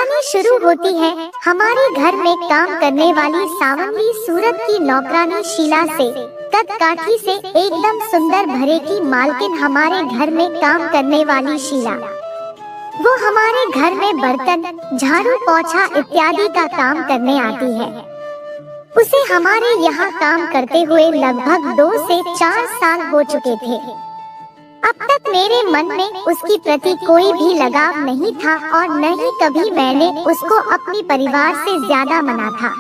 कहानी शुरू होती है हमारे घर में काम करने वाली सांवली सूरत की नौकरानी शीला से। कदकाठी से एकदम सुंदर भरे की मालकिन हमारे घर में काम करने वाली शीला। वो हमारे घर में बर्तन, झाड़ू, पोछा इत्यादि का काम करने आती है। उसे हमारे यहाँ काम करते हुए लगभग 2 से 4 साल हो चुके थे। अब तक मेरे मन में उसकी प्रति कोई भी लगाव नहीं था और न ही कभी मैंने उसको अपने परिवार से ज्यादा माना था।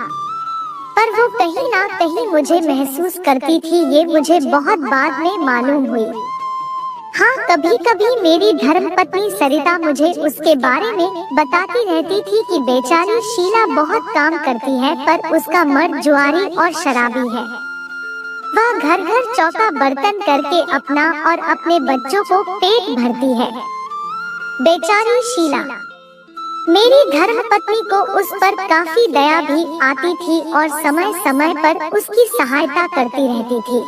पर वो कहीं ना कहीं मुझे महसूस करती थी, ये मुझे बहुत बाद में मालूम हुई। हाँ, कभी कभी मेरी धर्मपत्नी सरिता मुझे उसके बारे में बताती रहती थी कि बेचारी शीला बहुत काम करती है पर उसका मर्द जुआरी और शराबी है। वह घर घर चौका बर्तन करके अपना और अपने बच्चों को पेट भरती है। बेचारी शीला। मेरी धर्मपत्नी को उस पर काफी दया भी आती थी और समय समय पर उसकी सहायता करती रहती थी।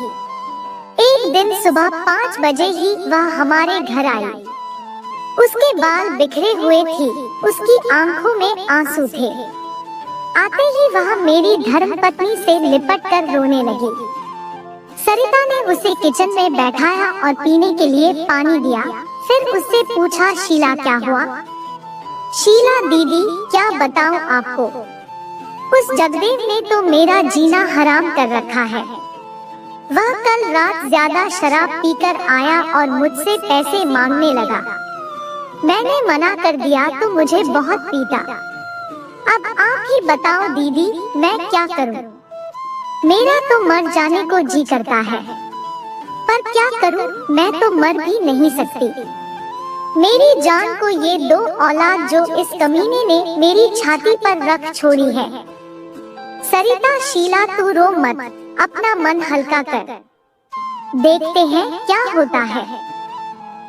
एक दिन सुबह 5 बजे ही वह हमारे घर आई। उसके बाल बिखरे हुए थे, उसकी आंखों में आंसू थे। आते ही वह मेरी धर्मपत्नी से लिपट कर रोने लगी। सरिता ने उसे किचन में बैठाया और पीने के लिए पानी दिया। फिर उससे पूछा, शीला क्या हुआ? शीला दीदी, क्या बताऊं आपको, उस जगदेव ने तो मेरा जीना हराम कर रखा है। वह कल रात ज्यादा शराब पीकर आया और मुझसे पैसे मांगने लगा। मैंने मना कर दिया तो मुझे बहुत पीटा। अब आप ही बताओ दीदी, मैं क्या करूं? मेरा तो मर जाने को जी करता है, पर क्या करूं, मैं तो मर भी नहीं सकती। मेरी जान को ये 2 औलाद जो इस कमीने ने मेरी छाती पर रख छोड़ी है। सरिता, शीला तू रो मत, अपना मन हल्का कर, देखते हैं क्या होता है।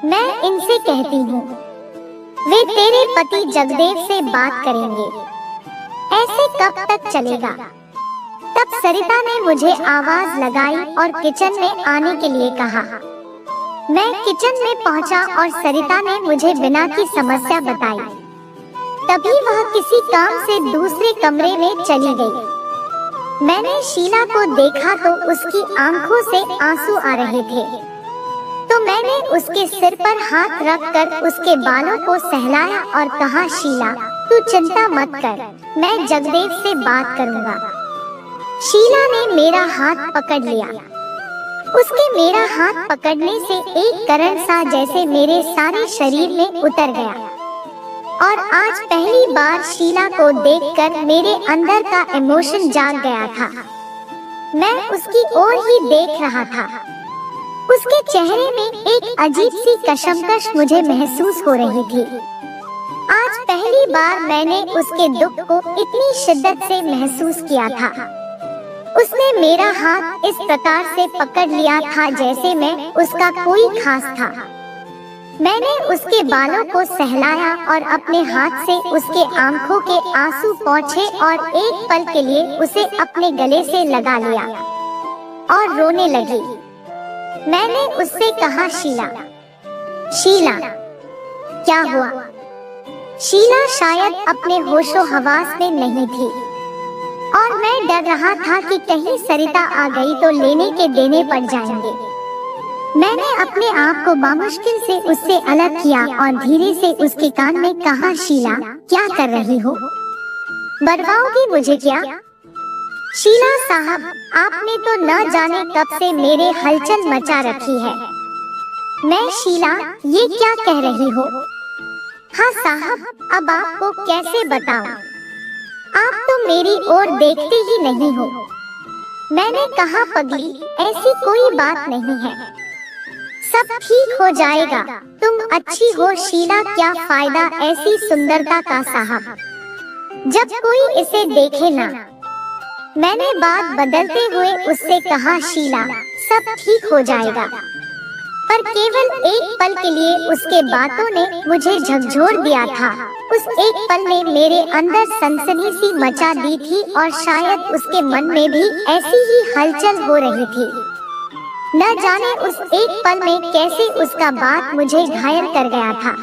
मैं इनसे कहती हूँ, वे तेरे पति जगदेव से बात करेंगे। ऐसे कब तक चलेगा? तब सरिता ने मुझे आवाज लगाई और किचन में आने के लिए कहा। मैं किचन में पहुंचा और सरिता ने मुझे बिना की समस्या बताई। तभी वह किसी काम से दूसरे कमरे में चली गई। मैंने शीला को देखा तो उसकी आंखों से आंसू आ रहे थे। तो मैंने उसके सिर पर हाथ रखकर उसके बालों को सहलाया और कहा, शीला तू चिंता मत कर, मैं जगदेव से बात करूंगा। शीला ने मेरा हाथ पकड़ लिया। उसके मेरा हाथ पकड़ने से एक करंट सा जैसे मेरे सारे शरीर में उतर गया और आज पहली बार शीला को देखकर मेरे अंदर का इमोशन जाग गया था। मैं उसकी ओर ही देख रहा था। उसके चेहरे में एक अजीब सी कशमकश मुझे महसूस हो रही थी। आज पहली बार मैंने उसके दुख को इतनी शिद्दत से महसूस किया था। उसने मेरा हाथ इस प्रकार से पकड़ लिया था जैसे मैं उसका कोई खास था। मैंने उसके बालों को सहलाया और अपने हाथ से उसके आंखों के आंसू पोंछे और एक पल के लिए उसे अपने गले से लगा लिया और रोने लगी। मैंने उससे कहा, शीला, शीला क्या हुआ? शीला शायद अपने होशो हवास में नहीं थी और मैं डर रहा था कि कहीं सरिता आ गई तो लेने के देने पड़ जाएंगे। मैंने अपने आप को बामुश्किल से उससे अलग किया और धीरे से उसके कान में कहा, शीला क्या कर रही हो? बरवाओगी मुझे क्या? शीला साहब, आपने तो न जाने कब से मेरे हलचल मचा रखी है। मैं, शीला ये क्या कह रही हो? हाँ साहब, अब आपको कैसे बताऊं? आप तो मेरी ओर देखते ही नहीं हो। मैंने कहा, पगली ऐसी कोई बात नहीं है, सब ठीक हो जाएगा, तुम अच्छी हो। शीला, क्या फायदा ऐसी सुंदरता का साहब, जब कोई इसे देखे ना। मैंने बात बदलते हुए उससे कहा, शीला सब ठीक हो जाएगा। पर केवल एक पल के लिए उसके बातों ने मुझे झकझोर दिया था। उस एक पल ने मेरे अंदर सनसनी सी मचा दी थी और शायद उसके मन में भी ऐसी ही हलचल हो रही थी। न जाने उस एक पल में कैसे उसका बात मुझे घायल कर गया था।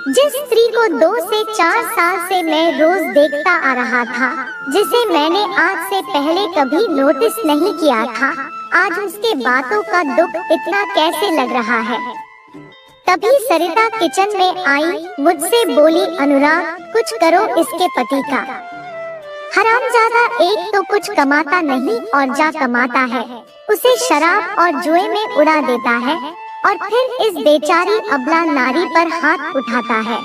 जिस स्त्री को 2 से 4 साल से मैं रोज देखता आ रहा था, जिसे मैंने आज से पहले कभी नोटिस नहीं किया था, आज उसके बातों का दुख इतना कैसे लग रहा है। तभी सरिता किचन में आई, मुझसे बोली, अनुराग कुछ करो इसके पति का। हरामजादा एक तो कुछ कमाता नहीं और जा कमाता है, उसे शराब और जुए में उड़ा देता है और फिर इस बेचारी अबला नारी पर हाथ उठाता है।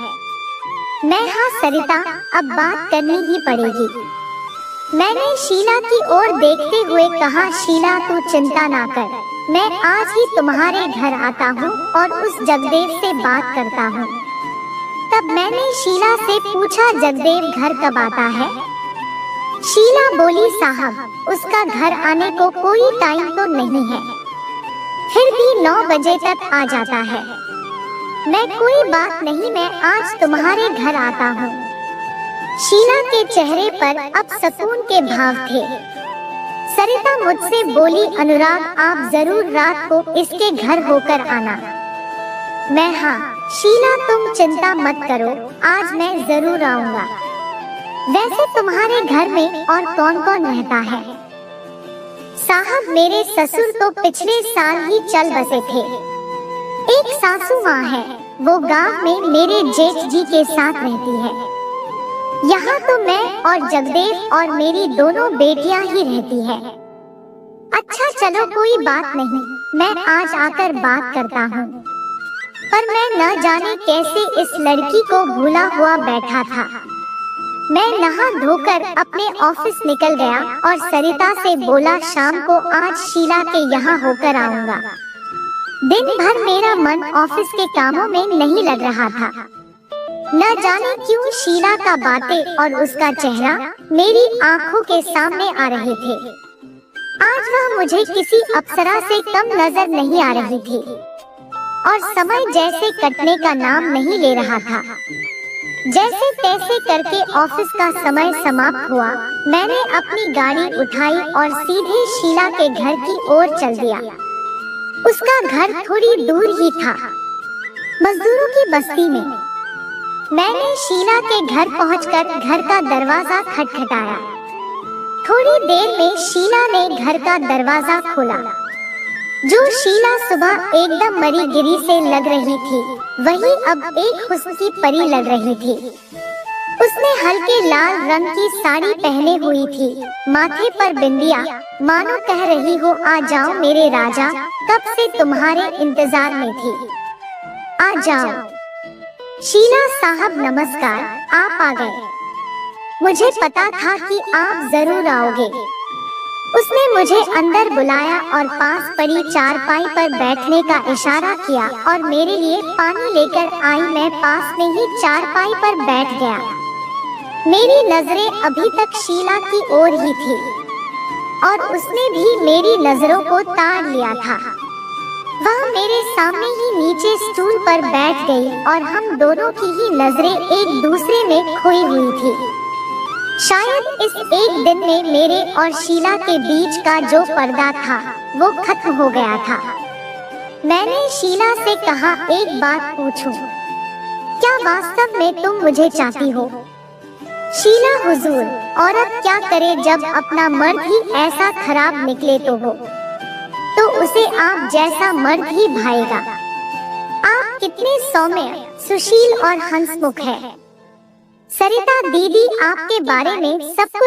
हाँ सरिता, अब बात करनी ही पड़ेगी। मैंने शीला की ओर देखते हुए कहा, शीला तू चिंता ना कर, मैं आज ही तुम्हारे घर आता हूँ और उस जगदेव से बात करता हूँ। तब मैंने शीला से पूछा, जगदेव घर कब आता है? शीला बोली, साहब उसका घर आने को कोई टाइम तो नहीं है, फिर भी 9 बजे तक आ जाता है। मैं कोई बात नहीं, मैं आज तुम्हारे घर आता हूँ। शीला के चेहरे पर अब सुकून के भाव थे। सरिता मुझसे बोली, अनुराग आप जरूर रात को इसके घर होकर आना। हाँ शीला तुम चिंता मत करो, आज मैं जरूर आऊँगा। वैसे तुम्हारे घर में और कौन कौन रहता है? साहब मेरे ससुर तो पिछले साल ही चल बसे थे। एक सासू माँ है, वो गांव में मेरे जेठ जी के साथ रहती है। यहाँ तो मैं और जगदेव और मेरी दोनों बेटियां ही रहती है। अच्छा चलो कोई बात नहीं, मैं आज आकर बात करता हूँ। पर मैं न जाने कैसे इस लड़की को भूला हुआ बैठा था। मैं नहा धोकर अपने ऑफिस निकल गया और सरिता से बोला, शाम को आज शीला के यहाँ होकर आऊँगा। दिन भर मेरा मन ऑफिस के कामों में नहीं लग रहा था। न जाने क्यों शीला का बातें और उसका चेहरा मेरी आंखों के सामने आ रहे थे। आज वह मुझे किसी अप्सरा से कम नजर नहीं आ रही थी और समय जैसे कटने का नाम नहीं ले रहा था। जैसे तैसे करके ऑफिस का समय समाप्त हुआ, मैंने अपनी गाड़ी उठाई और सीधे शीला के घर की ओर चल दिया। उसका घर थोड़ी दूर ही था, मजदूरों की बस्ती में। मैंने शीला के घर पहुंचकर घर का दरवाजा खटखटाया। थोड़ी देर में शीला ने घर का दरवाजा खोला। जो शीला सुबह एकदम मरी गिरी से लग रही थी, वही अब एक हुस्न की परी लग रही थी। उसने हल्के लाल रंग की साड़ी पहने हुई थी, माथे पर बिंदिया, मानो कह रही हो, आ जाओ मेरे राजा, कब से तुम्हारे इंतजार में थी, आ जाओ। शीला साहब नमस्कार, आप आ गए। मुझे पता था कि आप जरूर आओगे। उसने मुझे अंदर बुलाया और पास पड़ी चारपाई पर बैठने का इशारा किया और मेरे लिए पानी लेकर आई। मैं पास में ही चारपाई पर बैठ गया। मेरी नजरें अभी तक शीला की ओर ही थी और उसने भी मेरी नजरों को ताड़ लिया था। वह मेरे सामने ही नीचे स्टूल पर बैठ गई और हम दोनों की ही नजरें एक दूसरे में खोई हुई थी। शायद इस एक दिन में मेरे और शीला के बीच का जो पर्दा था वो खत्म हो गया था। मैंने शीला से कहा, एक बात पूछूं, क्या वास्तव में तुम मुझे चाहती हो? शीला, हुजूर, औरत क्या करे जब अपना मर्द ही ऐसा खराब निकले तो उसे आप जैसा मर्द ही भाएगा। आप कितने सौम्य, सुशील और हंसमुख है। सरिता दीदी आपके बारे में सब कुछ